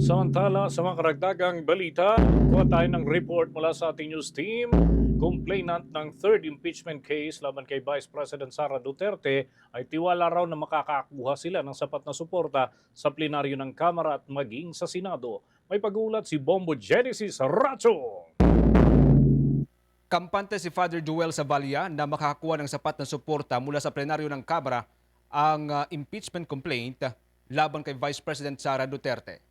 Samantala, sa mga karagdagang balita, kuha tayo ng report mula sa ating news team. Complainant ng third impeachment case laban kay Vice President Sara Duterte ay tiwala raw na makakakuha sila ng sapat na suporta sa plenaryo ng Kamara at maging sa Senado. May pag-uulat si Bombo Genesis Racho. Kampante si Father Joel Sabalia na makakakuha ng sapat na suporta mula sa plenaryo ng Kamara ang impeachment complaint laban kay Vice President Sara Duterte.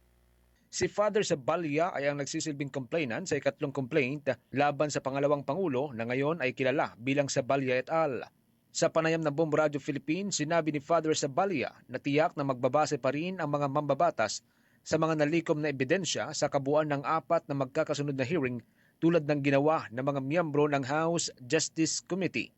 Si Father Sabalia ay ang nagsisilbing complainant sa ikatlong complaint laban sa pangalawang Pangulo na ngayon ay kilala bilang Sabalia et al. Sa panayam ng Bombo Radio Philippines, sinabi ni Father Sabalia na tiyak na magbabase pa rin ang mga mambabatas sa mga nalikom na ebidensya sa kabuuan ng 4 na magkakasunod na hearing tulad ng ginawa ng mga miyembro ng House Justice Committee.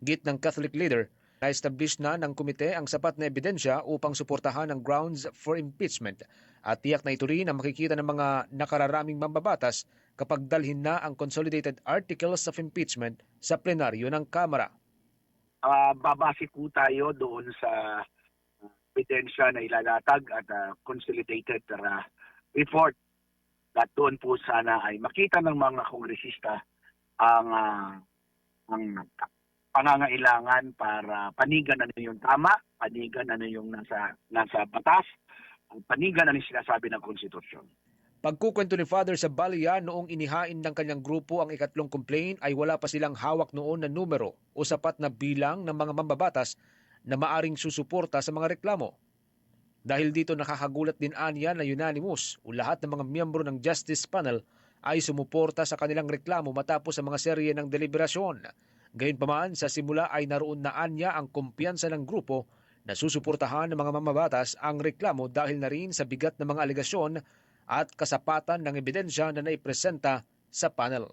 Git ng Catholic leader, na-establish na ng komite ang sapat na ebidensya upang suportahan ang grounds for impeachment at tiyak na ito rin ang makikita ng mga nakararaming mambabatas kapag dalhin na ang Consolidated Articles of Impeachment sa plenaryo ng Kamara. Babase po tayo doon sa ebidensya na ilalatag at consolidated report at doon po sana ay makita ng mga kongresista ang pangangailangan para panigan ano yung tama, panigan ano yung nasa batas, panigan ano yung sinasabi ng konstitusyon. Pagkukwento ni Father Sabalia, noong inihain ng kanyang grupo ang ikatlong complaint ay wala pa silang hawak noon na numero o sapat na bilang ng mga mambabatas na maaring susuporta sa mga reklamo. Dahil dito nakakagulat din anya na unanimous o lahat ng mga miyembro ng Justice Panel ay sumuporta sa kanilang reklamo matapos ang mga serye ng deliberasyon. Gayunpaman, sa simula ay naroon na anya ang kumpiyansa ng grupo na susuportahan ng mga mamabatas ang reklamo dahil na rin sa bigat ng mga alegasyon at kasapatan ng ebidensya na naipresenta sa panel.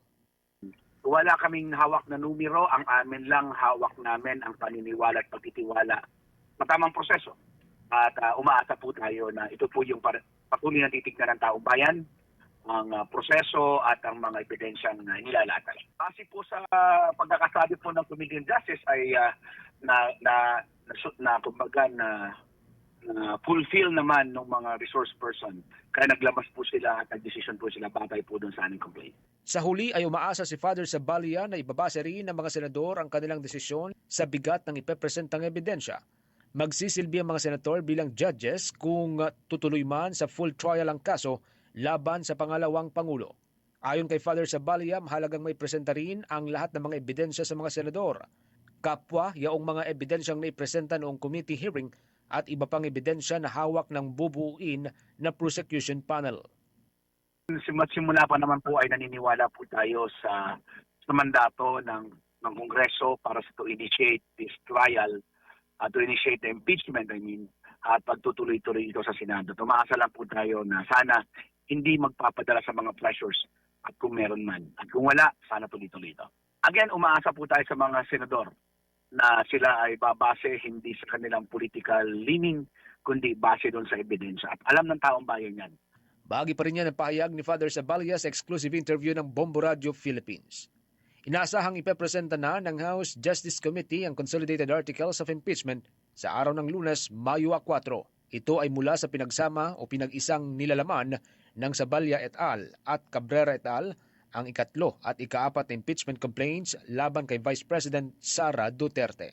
Wala kaming hawak na numero, ang amin lang hawak namin ang paniniwala at pagtitiwala sa tamang proseso. At umaasa po tayo na ito po yung patuloy na titignan ng taong bayan, ang proseso at ang mga ebidensyang nilalatag. Kasi po sa pagkakasabi po ng Committee on Justice ay kumbaga na fulfill naman ng mga resource person. Kaya naglabas po sila at nag-decision po sila batay po doon sa aming complaint. Sa huli ay umaasa si Father Sabalia na ibabase rin ng mga senador ang kanilang desisyon sa bigat ng ipepresentang ebidensya. Magsisilbi ang mga senator bilang judges kung tutuloy man sa full trial ang kaso laban sa pangalawang Pangulo. Ayon kay Father Sabalia, mahalagang may presenta rin ang lahat ng mga ebidensya sa mga senador. Kapwa yaong mga ebidensyang naipresenta noong committee hearing at iba pang ebidensya na hawak ng bubuuin na prosecution panel. Simula pa naman po ay naniniwala po tayo sa mandato ng Kongreso para sa to initiate this trial, to initiate the impeachment, at pagtutuloy-tuloy ito sa Senado. Tumaasa lang po tayo na sana hindi magpapadala sa mga pressures at kung meron man. At kung wala, sana tuloy-tuloy ito. Again, umaasa po tayo sa mga senador na sila ay babase hindi sa kanilang political leaning, kundi base doon sa ebidensya. At alam ng taong bayan yan. Bahagi pa rin yan ang pahayag ni Father Sabalia sa exclusive interview ng Bombo Radio Philippines. Inaasahang ipepresenta na ng House Justice Committee ang Consolidated Articles of Impeachment sa araw ng Lunes, Mayo 4. Ito ay mula sa pinagsama o pinag-isang nilalaman ng Sabalia et al. At Cabrera et al. Ang ikatlo at ikaapat na impeachment complaints laban kay Vice President Sara Duterte.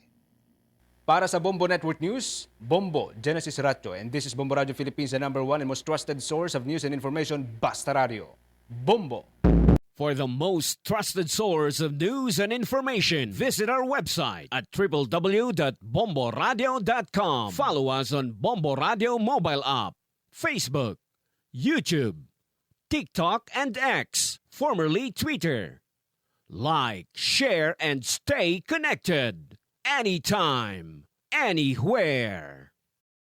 Para sa Bombo Network News, Bombo Genesis Racho, and this is Bombo Radio Philippines, the #1 and most trusted source of news and information, Basta Radio. Bombo! For the most trusted source of news and information, visit our website at www.bomboradio.com. Follow us on Bombo Radio mobile app, Facebook, YouTube, TikTok, and X, formerly Twitter. Like, share, and stay connected. Anytime, anywhere.